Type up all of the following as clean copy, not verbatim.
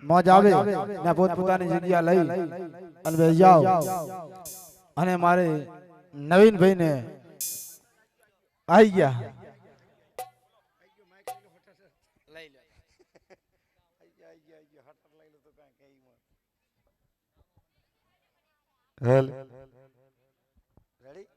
મોજ આવે ને પોતપોતાની જગ્યા લઈ અને બેસી જાઓ અને મારે નવીનભાઈ ને આવી ગયા હેલ રેડી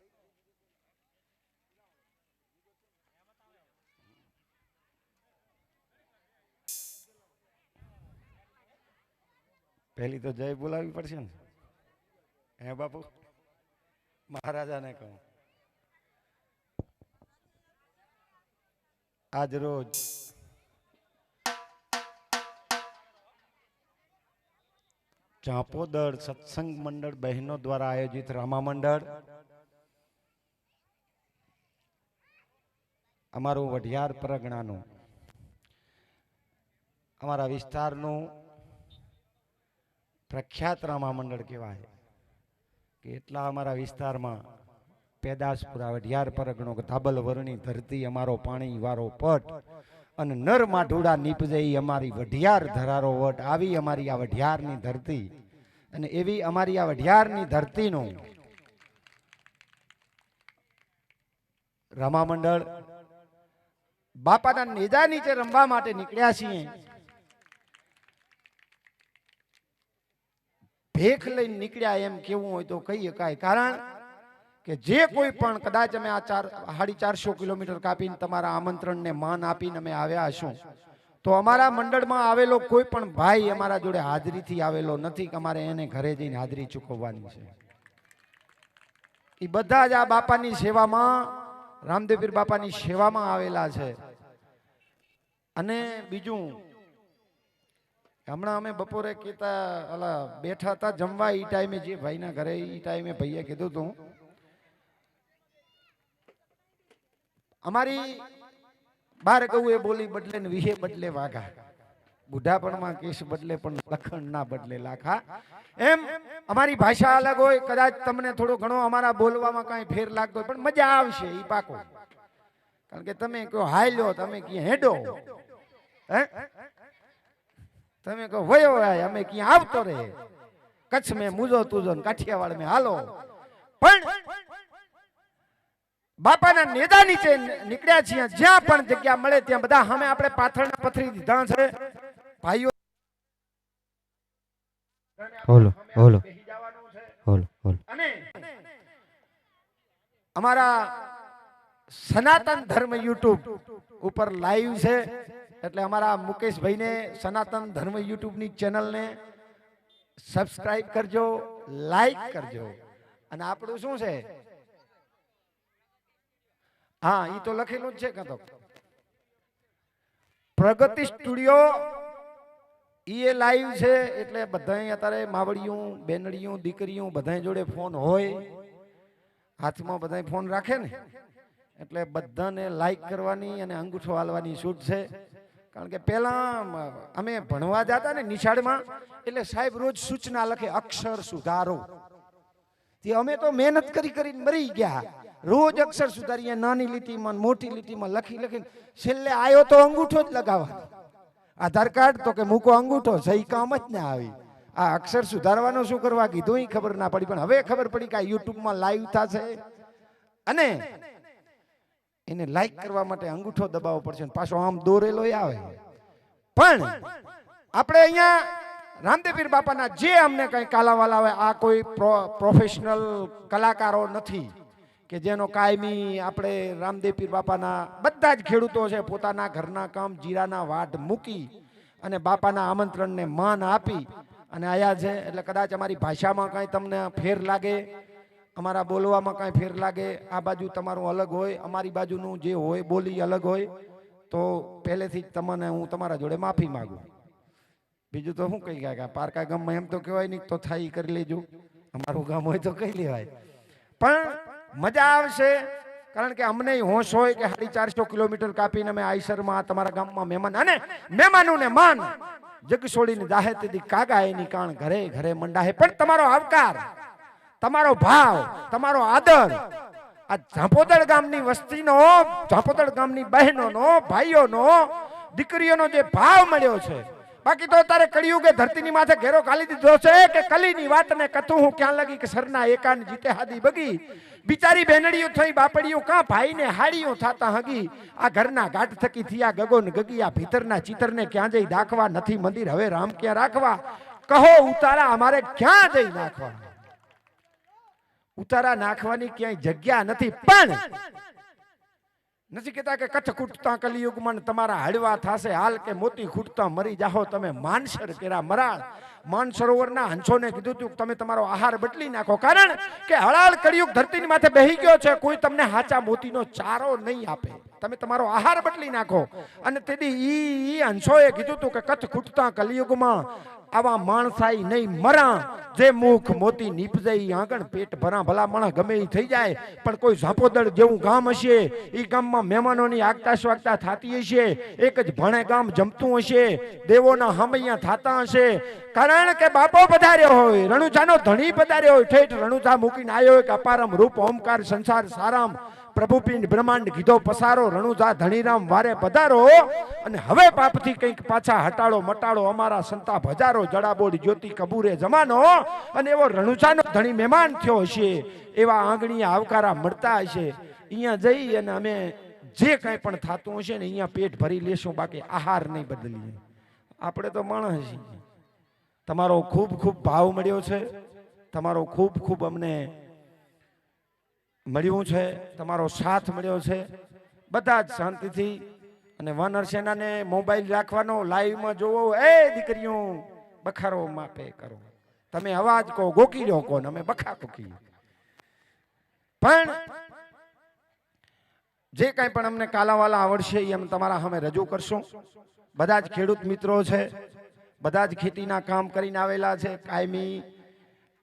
પહેલી તો જય બોલાવી પડશે ને હે બાપુ મહારાજાને કહું આજ રોજ ચાંપોદર સત્સંગ મંડળ બહેનો દ્વારા આયોજિત રામા મંડળ અમારું વઢિયાર પરગણાનું અમારા વિસ્તારનું પ્રખ્યાત રામા મંડળ કહેવાય કે એટલા અમારા વિસ્તારમાં પેદાશપુરા વઢિયાર પરગણો ધાબલ વરણી ધરતી અમારો પાણી વારો પટ અને નર માઢુડા નીપજે અમારી વઢિયાર ધરારો વટ આવી અમારી આ વઢિયારની ધરતી અને એવી અમારી આ વઢિયારની ધરતીનું રમા મંડળ બાપાના નેજા નીચે રમવા માટે નીકળ્યા છીએ. ભેખ લઈને નીકળ્યા એમ કેવું હોય તો કહી શકાય, કારણ કે જે કોઈ પણ કદાચ અમે આ 450 કિલોમીટર કાપીને તમારા આમંત્રણને માન આપીને અમે આવ્યા હશું તો અમારા મંડળમાં આવેલો કોઈ પણ ભાઈ અમારા જોડે હાજરીથી આવેલો નથી કે અમારે એને ઘરે જઈને હાજરી ચૂકવવાની છે. એ બધા જ આ બાપાની સેવામાં, રામદેવપીર બાપાની સેવામાં આવેલા છે. અને બીજું, હમણાં અમે બપોરે કહેતા બેઠા હતા જમવા, એ ટાઈમે જે ભાઈના ઘરે એ ટાઈમે ભાઈએ કીધું હતું અમારી બાર કહું એ બોલી બદલે ને વિહે બદલે વાઘા, બુઢાપણમાં કેસ બદલે પણ લખણ ના બદલે લાખા. એમ અમારી ભાષા અલગ હોય, કદાચ તમને થોડો ઘણો અમારા બોલવામાં કાંઈ ફેર લાગતો હોય પણ મજા આવશે એ પાકો. કારણ કે તમે કહો હાલ્યો, તમે ક્યાં હેડો, હે તમે કહો વયો આય, અમે ક્યાં આવતો રે, કચ્છ મેં મુજો તુજો ને કાઠિયાવાડ મેં હાલો. પણ બાપાના નેજા નીચે નીકળ્યા છીએ, જ્યાં પણ જગ્યા મળે ત્યાં બધા અમે આપણે પાથરના પથરી દીધા છે ભાઈઓ. Hollow hollow hollow hollow. અને અમારા સનાતન ધર્મ યુટ્યુબ ઉપર લાઈવ છે, એટલે અમારા મુકેશભાઈને સનાતન ધર્મ યુટ્યુબની ચેનલને સબસ્ક્રાઇબ કરજો, લાઈક કરજો. અને આપણું શું છે, હા એ તો લખેલું જ છે કે તો પ્રગતિ સ્ટુડિયો એ લાઈવ છે. એટલે બધા અત્યારે માવડિયું, બેનડિયું, દીકરીઓ બધા જોડે ફોન હોય, હાથમાં બધા ફોન રાખે ને, એટલે બધાને લાઈક કરવાની અને અંગૂઠો હાલવાની છૂટ છે. કારણ કે પહેલા અમે ભણવા જતા ને નિશાળમાં, એટલે સાહેબ રોજ સૂચના લખે અક્ષર સુધારો. તે અમે તો મહેનત કરી કરીને મરી ગયા, રોજ અક્ષર સુધારીએ, નાની લીટીમાં મોટી લીટીમાં લખી લખીને છેલ્લે આવ્યો તો અંગૂઠો જ લગાવવાનો. આધાર કાર્ડ તો કે મૂકો અંગૂઠો, સહી કામ જ ના આવી. આ અક્ષર સુધારવાનું શું કરવા કીધું એ ખબર ના પડી, પણ હવે ખબર પડી કે આ યુટ્યુબમાં લાઈવ થશે અને એને લાઈક કરવા માટે અંગૂઠો દબાવવો પડશે, પાછો આમ દોરેલો આવે. પણ આપણે અહીંયા રામદેવપીર બાપાના જે અમને કઈ કાલાવાલા હોય, આ કોઈ પ્રોફેશનલ કલાકારો નથી કે જેનો કાયમી આપણે રામદેવપીર બાપાના બધા જ ખેડૂતો છે પોતાના ઘરના કામ જીરાના વાઢ મૂકી અને બાપાના આમંત્રણને માન આપી અને આયા છે. એટલે કદાચ અમારી ભાષામાં કાંઈ તમને ફેર લાગે, અમારા બોલવામાં કાંઈ ફેર લાગે, આ બાજુ તમારું અલગ હોય, અમારી બાજુનું જે હોય બોલી અલગ હોય, તો પહેલેથી જ તમને હું તમારા જોડે માફી માગું. બીજું તો શું કહી ગયા, પારકા ગામમાં એમ તો કહેવાય નહીં તો થાય કરી લેજો, અમારું ગામ હોય તો કહી લેવાય. પણ મજા આવશે, કારણ કે અમને હોશ હોય કે 450 કિલોમીટર કાપીને અમે આઈસરમાં તમારા ગામમાં મહેમાન, અને મહેમાનોને માન જગ છોડીને જાહે તેથી કાગા એની કાણ ઘરે ઘરે મંડાહે. પણ તમારો આવકાર, તમારો ભાવ, તમારો આદર આ ઝાંપોદર ગામની વસ્તીનો, ઝાંપોદર ગામની બહેનોનો, ભાઈઓનો, દીકરીઓનો જે ભાવ મળ્યો છે, બાકી તો તારે કળિયુગે ધરતીની માથે ઘેરો ખાલી દીધો છે કે કલીની વાતને કથું હું ક્યાં લગી કે સરના એકાન જીતે હાદી બગી બિચારી બેનડીઓ થઈ બાપડીઓ કાં ભાઈને હાડીઓ થાતા હગી આ ઘરના ગાંઠ થકી થયા ગગોન ગગી આ ભીતરના ચિતરને ક્યાં જઈ દાખવા નથી મંદિર હવે રામ ક્યાં રાખવા કહો ઉતારા અમારે ક્યાં જઈ નાખવા ઉતારા નાખવાની ક્યાંય જગ્યા નથી પણ નથી કહેતા કે કચ્છ ખૂટતા કલિયુગમાં તમારા હળવા થાશે હાલ કે મોતી ખૂટતા મરી જાહો તમે માનસર કેરા મરાળ માનસરોવરના હંસોને કીધું તું તમે તમારો આહાર બદલી નાખો કારણ કે હળાળ કળિયુગ ધરતીની માથે બેહી ગયો છે કોઈ તમને હાચા મોતીનો ચારો નહીં આપે તમે તમારો આહાર બદલી નાખો અને તેથી ઈ હંસોએ કીધું તું કે કચ્છ ખૂટતા કલિયુગમાં આવા માણસાઈ નહીં મરા જે મુખ મોતી નીપજાઈ આંગણ પેટ ભરા ભલા માણસ ગમે એ થઈ જાય પણ કોઈ ઝાપોદળ જેવું ગામ હશે એ ગામમાં મહેમાનોની આગતા સ્વાગતા થતી હશે એક જ ભણે ગામ જમતું હશે દેવોના હમૈયા થતા હશે કારણ કે બાપો પધાર્યો હોય રણુજાનો ધણી પધાર્યો હોય ઠેઠ રણુજા મૂકીને આવ્યો હોય કે અપારમ રૂપ ઓમકાર સંસાર સારામ પ્રભુ પિંડ બ્રહ્માંડ કીધો પસારો રણુજા ધણીરામ વારે પધારો અને હવે પાપથી કંઈક પાછા હટાડો મટાડો અમારા સંતાપ હજારો જડાબોડ જ્યોતિ કબૂરે જમાનો અને એવો રણુજાનો ધણી મહેમાન થયો હશે એવા આંગણીએ આવકારા મળતા હશે અહીંયા જઈ અને અમે જે કંઈ પણ થતું હશે ને અહીંયા પેટ ભરી લેશું બાકી આહાર નહીં બદલીએ આપણે તો માણસ છીએ તમારો ખૂબ ખૂબ ભાવ મળ્યો છે તમારો ખૂબ ખૂબ અમને મળ્યું છે તમારો સાથ મળ્યો છે બધા જ શાંતિથી અને વનર સેનાને મોબાઈલ રાખવાનો લાઈવમાં જોવો એ દીકરીઓ બખારો માપે કરો તમે અવાજ કહો ગોકી રહ્યો કહો અમે બખા ગોકી પણ જે કાંઈ પણ અમને કાલાવાલા આવડશે એ અમે તમારા સામે રજૂ કરશું બધા જ ખેડૂત મિત્રો છે બધા જ ખેતીના કામ કરીને આવેલા છે કાયમી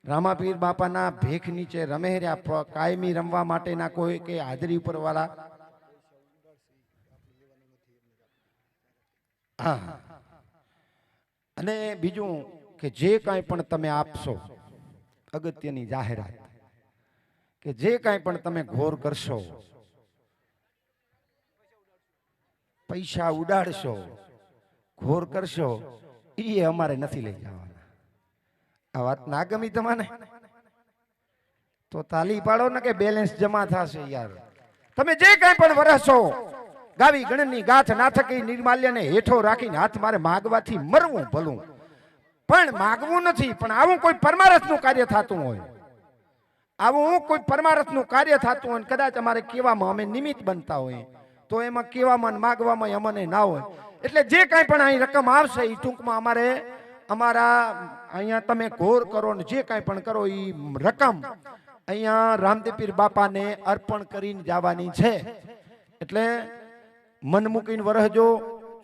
રામાપીર બાપાના ભેખ નીચે રમે રહ્યા કાયમી રમવા માટેના કોઈ કે હાજરી ઉપર વાળા હા અને બીજું કે જે કાંઈ પણ તમે આપશો અગત્યની જાહેરાત કે જે કાંઈ પણ તમે ઘોર કરશો પૈસા ઉડાડશો ઘોર કરશો એ અમારે નથી લઈ જવાના આ વાત ના ગમી તમને તો તાલી પાડો ને કે બેલેન્સ જમા થશે યાર તમે જે કઈ પણ વરસો ગાવી ગણની ગાથ ના થકી નિર્માલ્યને હેઠો રાખીને હાથ મારે માગવાથી મરવું ભલું પણ માગવું નથી પણ આવું કોઈ પરમારથનું કાર્ય થતું હોય આવું કોઈ પરમારથનું કાર્ય થતું હોય કદાચ અમારે કહેવામાં અમે નિમિત્ત બનતા હોય તો એમાં કહેવામાં માગવામાં અમને ના હોય એટલે જે કાંઈ પણ અહીં રકમ આવશે એ ટૂંકમાં અમારે અમારા અહીંયા તમે ઘોર કરો ને જે કાંઈ પણ કરો એ રકમ અહીંયા રામદેવપીર બાપાને અર્પણ કરીને જવાની છે એટલે મન મૂકીને વરહજો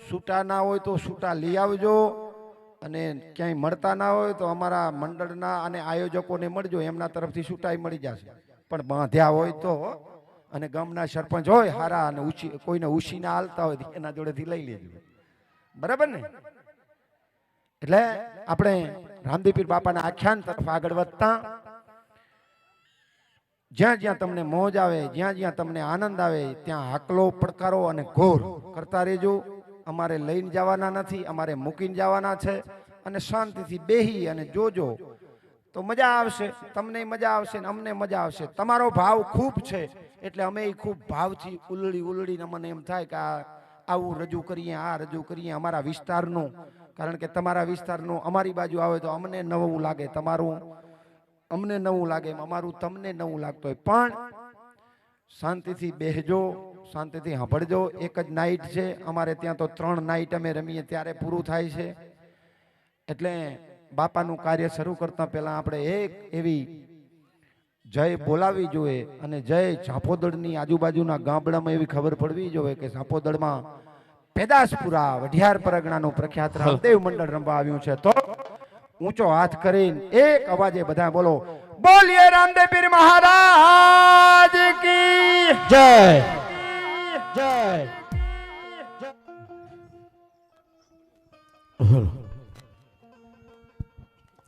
છૂટા ના હોય તો છૂટા લઈ આવજો અને ક્યાંય મળતા ના હોય તો અમારા મંડળના અને આયોજકોને મળજો એમના તરફથી છૂટાઈ મળી જશે પણ બાંધ્યા હોય તો અને ગામના સરપંચ હોય હારા અને કોઈને ઉછીના હાલતા હોય એના જોડેથી લઈ લેજો બરાબર ને એટલે આપણે રામદેવપીર બાપાના આખ્યાન તરફ આગળ વધતા જ્યાં જ્યાં તમને મોજ આવે જ્યાં જ્યાં તમને આનંદ આવે ત્યાં હાકલો પડકારો અને ઘોર કરતા રહેજો અમારે લઈને જવાના નથી અમારે મૂકીને જવાના છે અને શાંતિથી બેહી અને જોજો તો મજા આવશે તમને મજા આવશે ને અમને મજા આવશે તમારો ભાવ ખૂબ છે એટલે અમે ખૂબ ભાવથી ઉલડીને અમને એમ થાય કે આવું રજૂ કરીએ આ રજૂ કરીએ અમારા વિસ્તારનું કારણ કે તમારા વિસ્તારનું અમારી બાજુ આવે તો અમને નવું લાગે તમારું અમને નવું લાગે અમારું તમને નવું લાગતું હોય પણ શાંતિથી બેહજો શાંતિથી સાંભળજો એક જ નાઈટ છે અમારે ત્યાં તો 3 નાઈટ અમે રમીએ ત્યારે પૂરું થાય છે એટલે બાપાનું કાર્ય શરૂ કરતા પહેલા આપણે એક એવી જય બોલાવી જોઈએ અને જય ઝાપોદળની આજુબાજુના ગામડામાં એવી ખબર પડવી જોઈએ કે ઝાપોદળમાં પેદાશપુરા વઢિયાર પરગણાનું પ્રખ્યાત રામદેવ મંડળ રમવા આવ્યું છે તો ઊંચો હાથ કરીને એક અવાજે બધા બોલો બોલીએ રામદેવપીર મહારાજ કી જય જય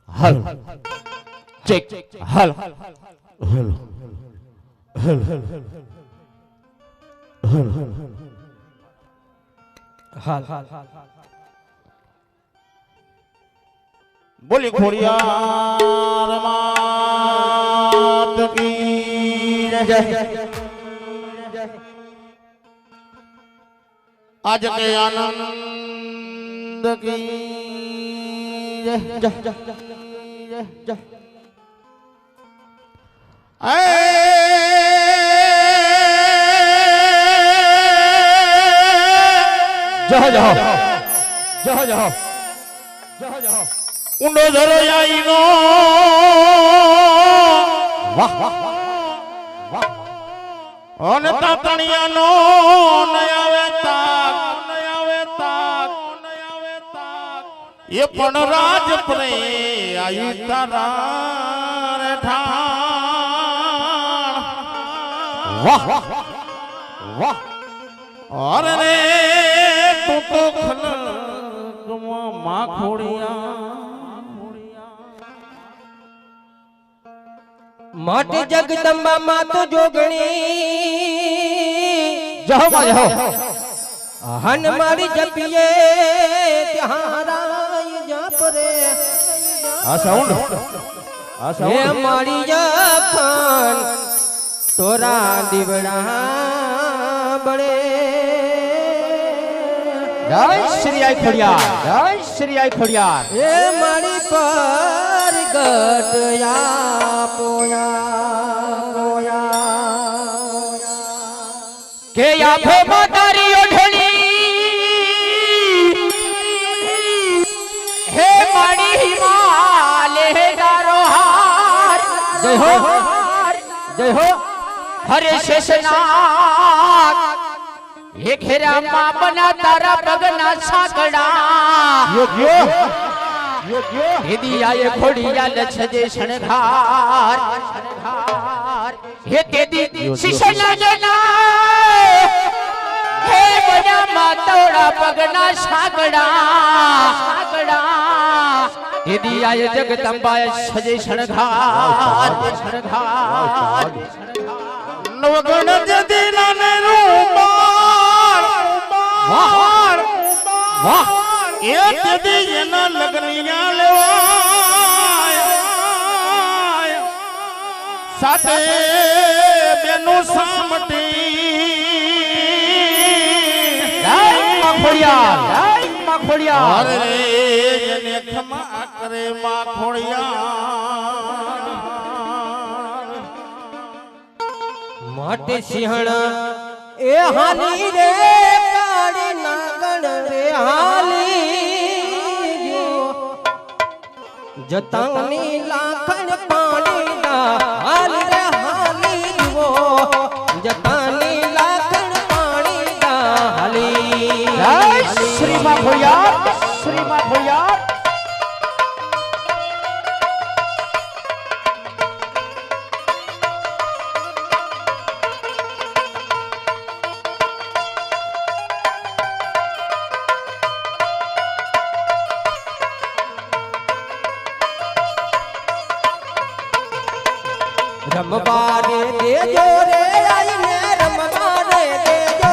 હલ ચેક હલ હલ હલ હલ હલ બોલી ખોડિયાર માત કી જય। आज के आनंद की जय जय जय जय। જહો જહો જહો જહો જહો જહો ઊંડો ધરયાઈ નો વાહ વાહ વાહ અને તાતણિયા નો નયાવે તાક નયાવે તાક નયાવે તાક એ પણ રાજ પ્રે આયુ તારા રે ઠાણ વાહ વાહ વાહ અરે રે તું તો ખલકમાં માં ખોડિયા માટી જગદંબા માં તો જોગણી જહો માં જહો હન મારી જપીએ ત્યાં રાય જપ રે આ સાઉન્ડ આ હે સાઉન્ડ મારી જપન તોરા દીવડા બળે જય શ્રી આઈ ખોડિયાર જય શ્રી આઈ ખોડિયાર હે મારી પર ગટયા પોયા કે આફે માતારી ઓઢણી હે મારી હિમાલે દારો હાર જય હો જય હો હરે શેષનાગ હે ખેરા માં બના તારા પગના સાકડા યોગ્ય યોગ્ય હેદી આયે ખોડિયા લછજે શણગાર હે તેદી શિશના જના હે બના માતોડા પગના સાકડા હેદી આયે જગદંબાએ સજે શણગાર નવગણ જદીના ને રૂપાર વાહ વાહ એ જદી એના લગનિયા લેવાય સાથે બેનું સામટી જય માં ખોડિયાર જય માં ખોડિયાર અરે એને ખમા કરે માં ખોડિયાર માટે સિંહણ એ હાલી રે કાળી નાગણ રે હાલી જતાની લાખણ પાણી ના હાલી રે હાલી જુઓ જતાની લાખણ પાણી ના હાલી જય શ્રી માં ખોડિયાર શ્રી માં ખોડિયાર રમવારે દેજો રે આઈને રમવારે દેજો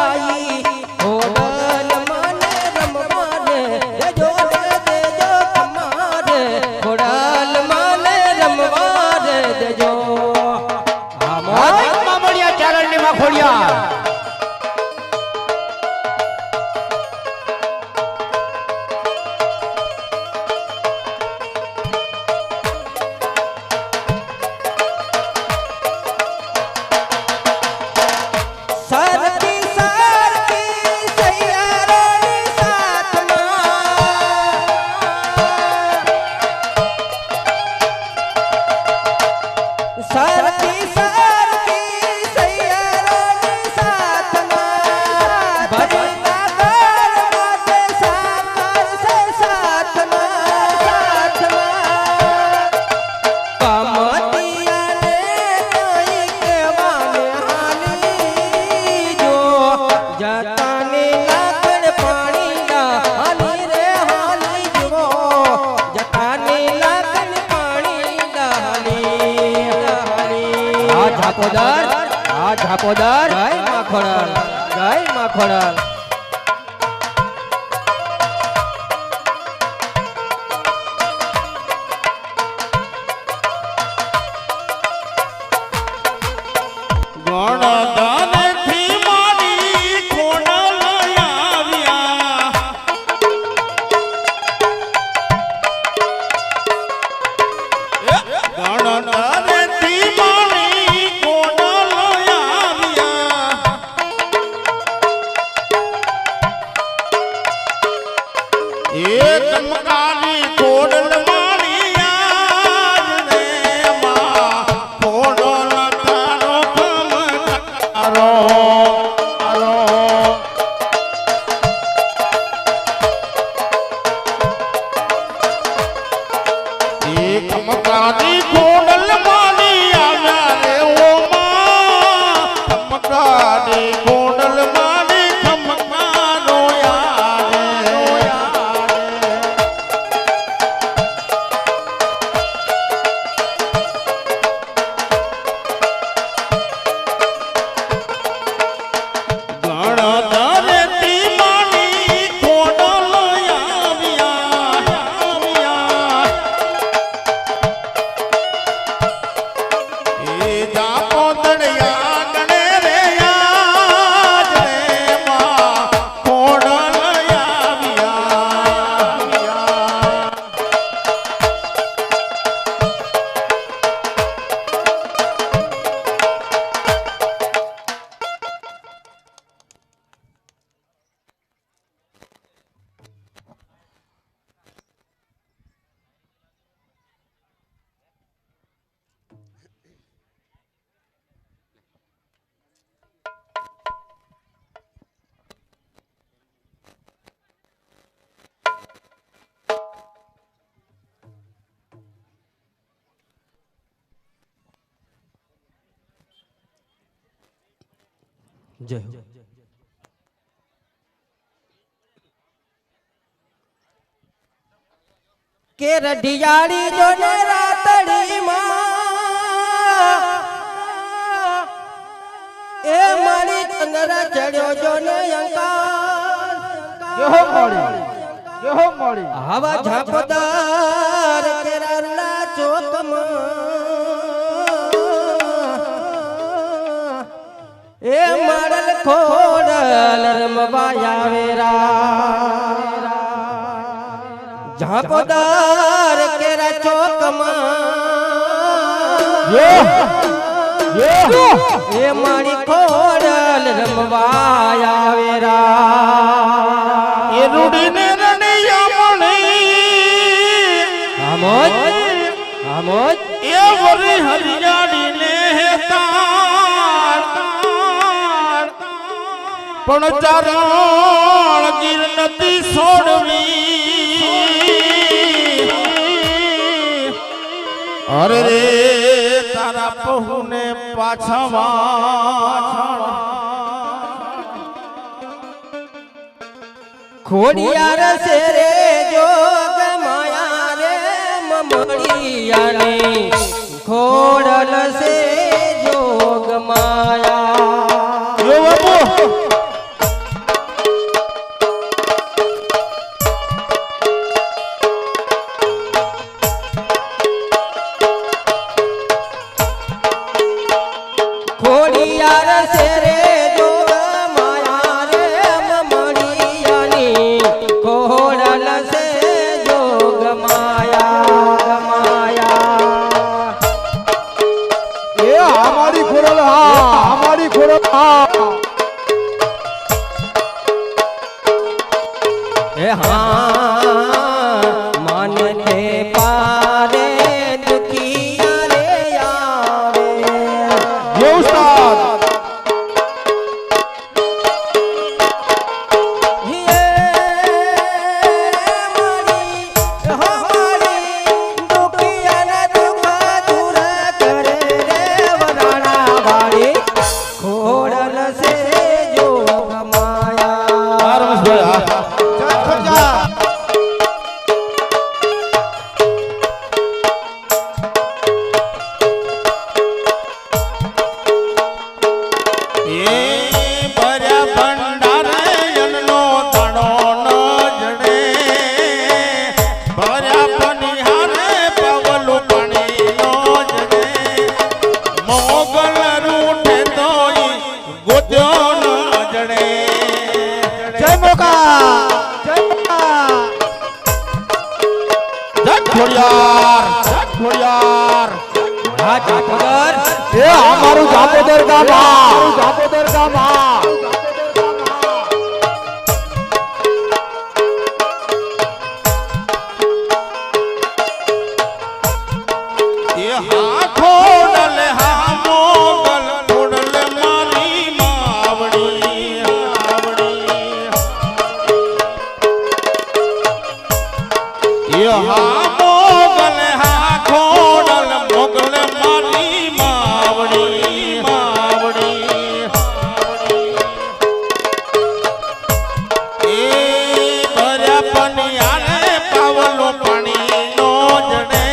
આઈ ખોડલ મને રમવારે દેજો રે દેજો તમારે ખોડલ મને રમવારે દેજો માં મળ્યા ચારણની માં ખોડિયાર સરતી સરતી સૈયારાની સાથમાં સરતી સરતી સૈયારાની સાથમાં ભજતા કર માતે સાકર સે સાથમાં કમતિયાને કઈ કહેવાને હાલી જો જતાની લાકડ પાણી ના હાલી રે હાલી જુઓ જતાની લાકડ પાણી ના હાલી આ ઝાપોદર જય માખોડલ જય માખોડલ એ ચમકારી કોડલ માળિયા રે માં કોડલ તારો ખમકારો ચમકારી કોડલ માળિયા રે ઓ માં ચમકારી કોડલ માળી ખમકારો જય હો. કે રઢિયાળી જો ને રાતડી માં એ મારી ચંદ્ર ચડ્યો જો ને જો હો મોડી જો હો મોડી આવા ઝાપદાર કેરાના ચોકમાં એ મારલ ખોડલ રમવાયા વેરા ઝાપદાર કેરા ચોકમાં એ મારી ખોડલ રમવાયા વેરા એ રૂડીને રણિયા મળી આમોદ આમોદ એ વરી હરિયાળીને તાર પણ ચારણ ગીર નથી છોડવી અરે રે તારા પહુને પાછા ખોડિયાર છે રે જોગ માયા રે મમડિયાની ખોડલ છે જોગ માયા યો બાપુ ખોડિયાર છે રે જોગ માયા રે મમડિયાની ખોડલ છે જોગ માયા માયા એ અમારી ખોરલ હા અમારી ખોરલ હા એ હા માન તે પારે દુખિયા રે આવે ये उस्ताद ખોડલ છે જોગ માયા રમેશભાઈ ખોડિયાર હા જાપોદર એ અમારું જાપોદર ગામ આ જાપોદર ગામ આ એ હા મોગલ હા ખોડલ મોગલ મારી માવડી માવડી એ ભર્યા પનિયારે પાવલો પાણી નો જડે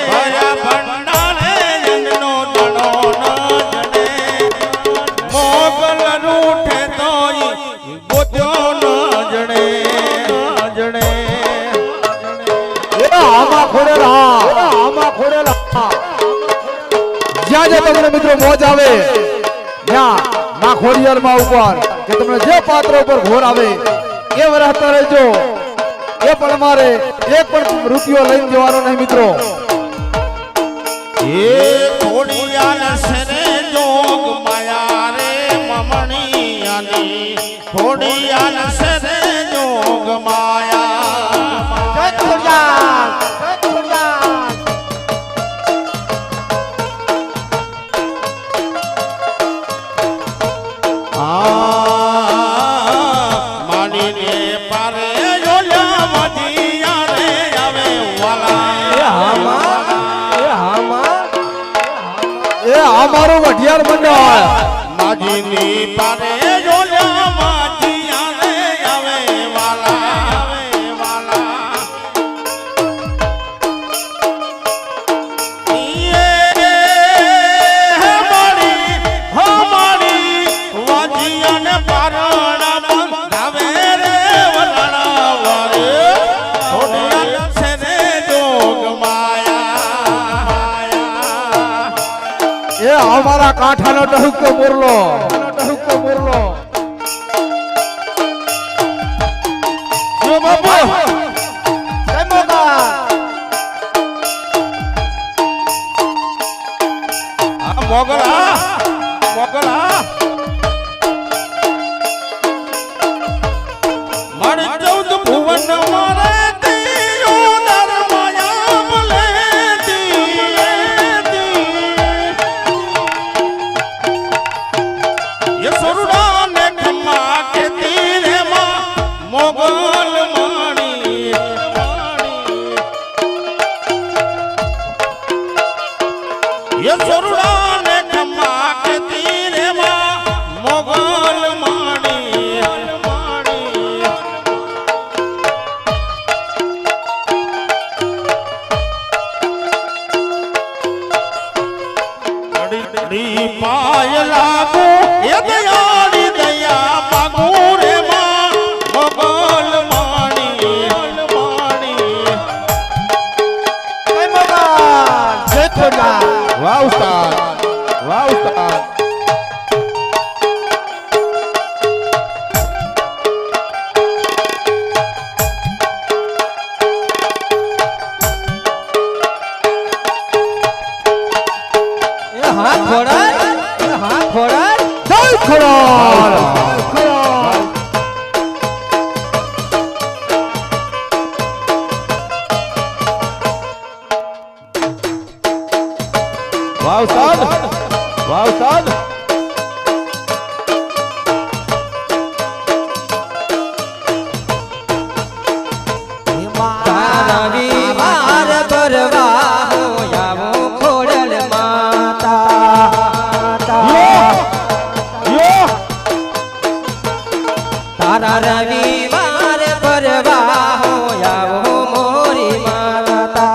ભર્યા ભંડારે જનનો દડો ન જડે મોગલ રૂઠે તોય ગોત્યો ન જડે જડે આમાં ખોડેલા જ્યાં જે તમને મિત્રો મોજ આવે ત્યાં માં ખોડિયારમાં ઉપર કે તમને જે પાત્ર ઉપર ઘોર આવે એ વરસતા રહેજો એ પણ અમારે એક પણ રૂપિયો લઈને જવાનો નહીં મિત્રો એ ખોડિયાલ સરે જોગ માયા રે મમણિયાની ખોડિયાલ સરે જોગ માયા માનીને પારે જોયા મધિયા રે આવે વાલા એ અમારું વઢિયાર મંડળ માજીની પારે જોયા મધિયા રે આવે વાલા અમારા કાંઠાનો ટહુકો મોરલો જો બાપુ જય મોગા મોગલા મારે 14 ભુવન મારે પાય લાગુ એ દયાળી દયા માગુ રે માં મોગલ માણી જય મોગા જય ખોડિયાર વાહ ઉસ્તાદ વાહ ઉસ્તાદ તારા વિવાર ભરવા હું આવું ખોડલ માતા તારા રવિવાર ભરવા હું આવું મોરી માતા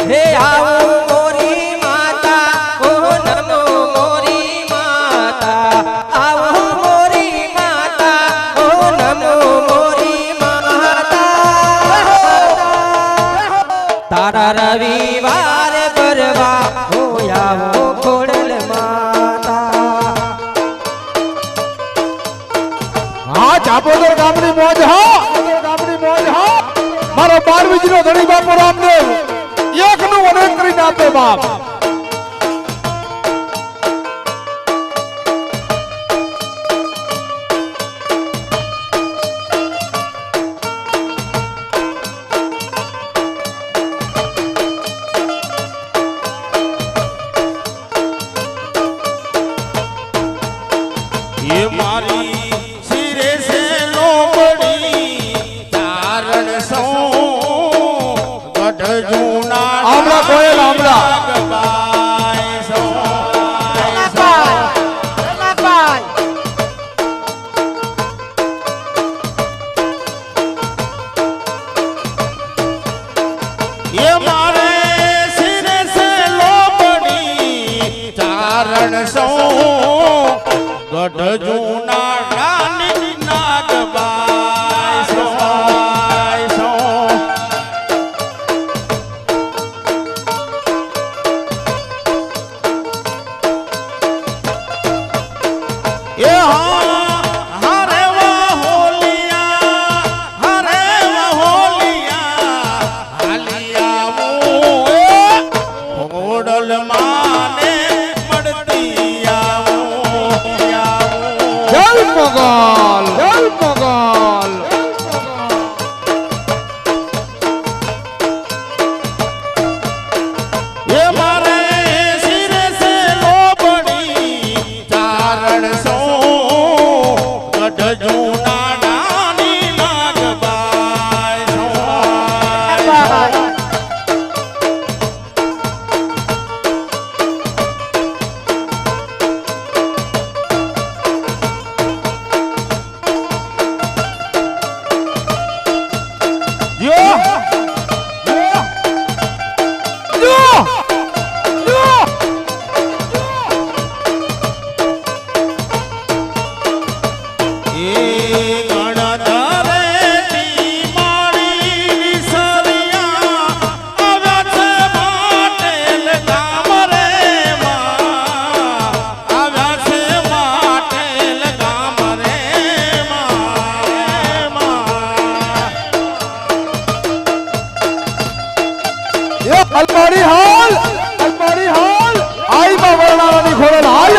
હે આવું મોરી માતા ઓ નમો મોરી માતા આવું મોરી માતા ઓ નમો મોરી માતા તારા રવિવાર ભરવા હું આવું ખોડલ માતા હા ચાપોદર ગામની મોજ હા મારો 12 નો ધણી બાપુ રામદેવ એકનું અનેક કરીને આપે બાપ એ એ મારી શિરે સે લોબડી ચારણ સૌ ગઢ જૂના આમળા કોયલ આમળા નાગબાઈ સૌ એ મારે શિરે સે લોબડી ચારણ સૌ ગઢ જૂના રાની નાગબાઈ સૌ એ હરે હોલિયા હાલિયા ઓડલ માને મળતી આવું જય મોગલ જય મોગલ એ મારે શિરે સે લોબડી ચારણ સૌ ગઢ જૂના નાની નાગબાઈ સૌ અલમારી હાલ આઈ માં વરણાની ખોરલ હાલ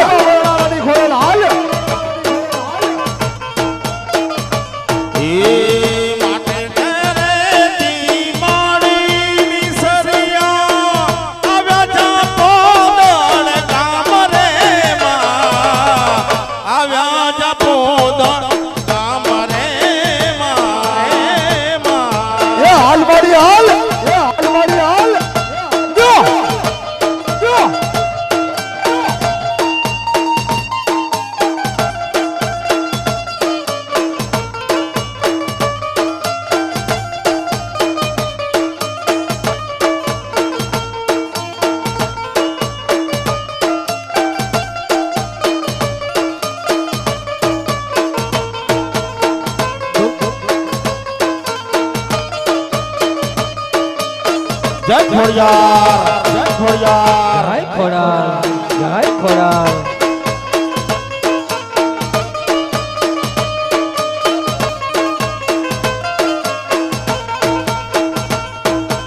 જય ખોડિયાર જય ખોડિયાર જય ખોડાલ જય ખોડાલ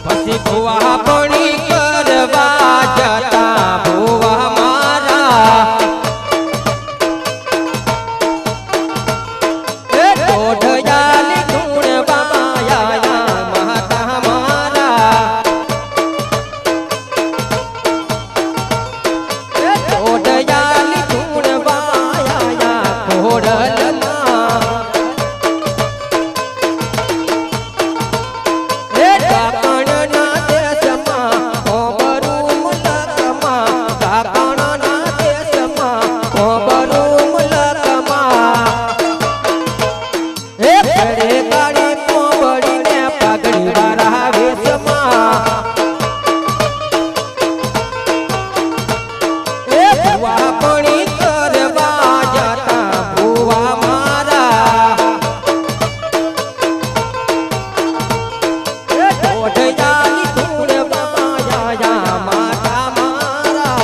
પછી ભુવા પણી કરવા જતા ભુવા મારા એ ઢોઢયાલી ધૂણ બાયા માતા મારા એ ઢોઢયાલી ધૂણ બાયા ઘોડલમાં એ ડાકણના દેશમાં કોબરું મુલકમાં ડાકણના દેશમાં કોબરું મુલકમાં એ ઘરે ગાડી કોબડીને પાઘડી વાળા વેશમાં એ ભુવા પણી કરવા જતા ભુવા મારા એ ઢોઢયાની ધૂળ બાયા માતા મારા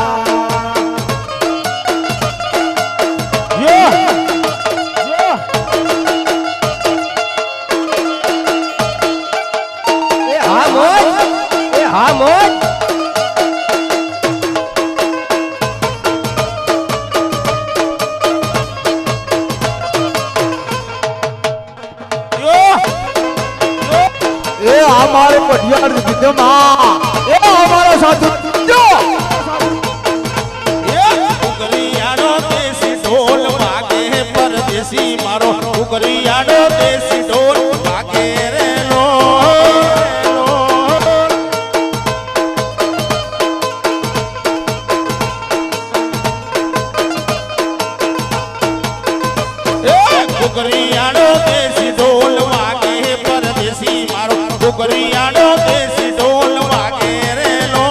એ હા મોજ એ આ મારે પઢિયાર દીધો માં એ અમારા સાથ જો ઉગરિયાનો દેશી ઢોલ વાગે પર પરદેશી મારો કુકરિયાડો દેશી ઢોલ વાગે રે લો કુકરિયાડો દેશી ઢોલ વાગે પરદેશી મારો કુકરિયાડો દેશી ઢોલ વાગે રે લો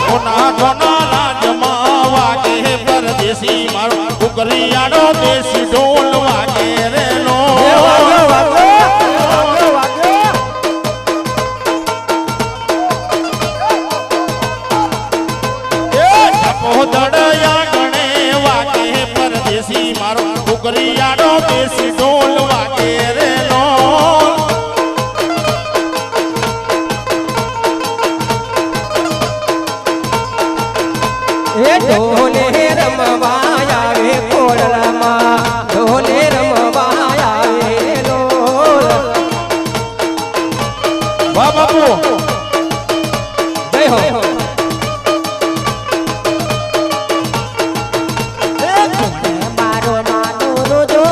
કોના કોના રાજમાં વાગે પરદેશી મારો કુકરિયાડો દેશી ઢોલ વાગે રે લો દડયા ગણે વાગે પરદેશી મારો કુકરિયાડો દેશી ઢોલ વાગે રે લો એ ઢોલે રમવા આવે ખોડલમાં ઢોલે રમવા આવે લોલ વાહ બાપુ જય હો મારો માનો રોજો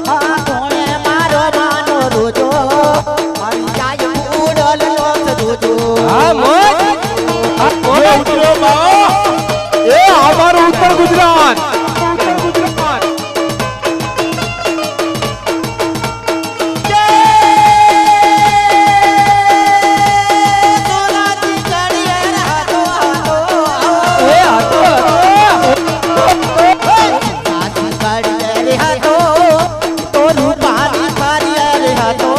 આ કોણે મારો માનો રોજો મારી જાય ઉડલ લોસ રોજો હા મોજ આ કોણે ઉતરો બા એ અમારું ઉત્તર ગુજરાત ઉત્તર ગુજરાત સોનાથી ચડીએ રાતો આતો એ આતો સાથી ચડીએ રે હાતો તો રૂપાની મારી રે હાતો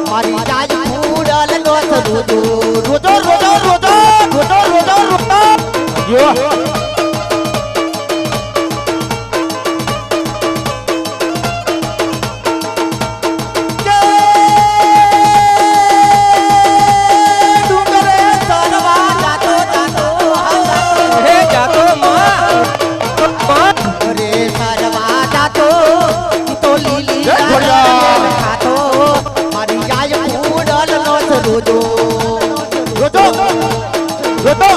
મારી જાય ઉડલ લોસ રોજો રોજો રોજો રોજો રોજો રોજો રોજો યો ડુંગરે ચડવા જાતો જાતો હે જાતો માં રે ચડવા જાતો તો લીલી જય ખોડિયાર. ખાતો મારી જાય ઉડલ લોસ રોજો રોજો રોજો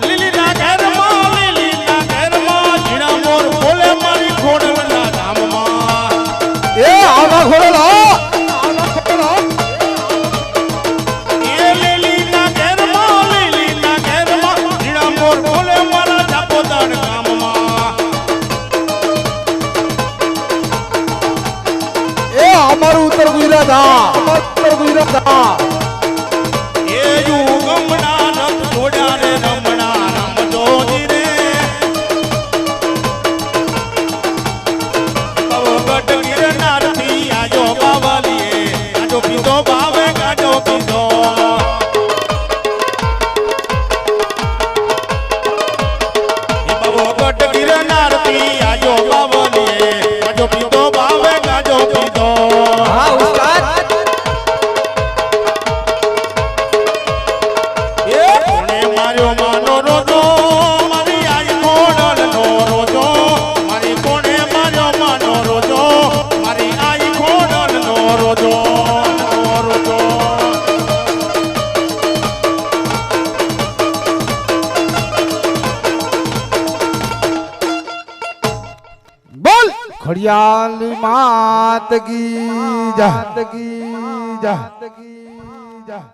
લીલીના ઘરમાં ઝીણા મોર બોલે મારી ખોડલના ગામમાં એ આવા ઘોડો આવા ઘોડો એ લીલીના ઘરમાં ઝીણા મોર બોલે મારા જાપોદાર ગામમાં એ અમારું ઉત્તર ગુજરાત હા ઉત્તર ગુજરાત હા એ યુગમના રથ જોડ્યા રે રમણા રમજોજી રે પવગટ ગિરનારથી આજો બાવલીએ આજો પીધો બાવે ગાજો પીધો એ પવગટ ગિરનારથી આજો બાવલીએ આજો પીધો બાવે ગાજો પીધો હા ઉસ્તાદ એ કોણે માર્યો માનો રોજો મારી આઈ ખોડલનો રોજો મારી કોણે માર્યો માનો રોજો મારી આઈ ખોડલનો રોજો રોજો બોલ ખડિયાલી માત કી જાત કી જાત કી જા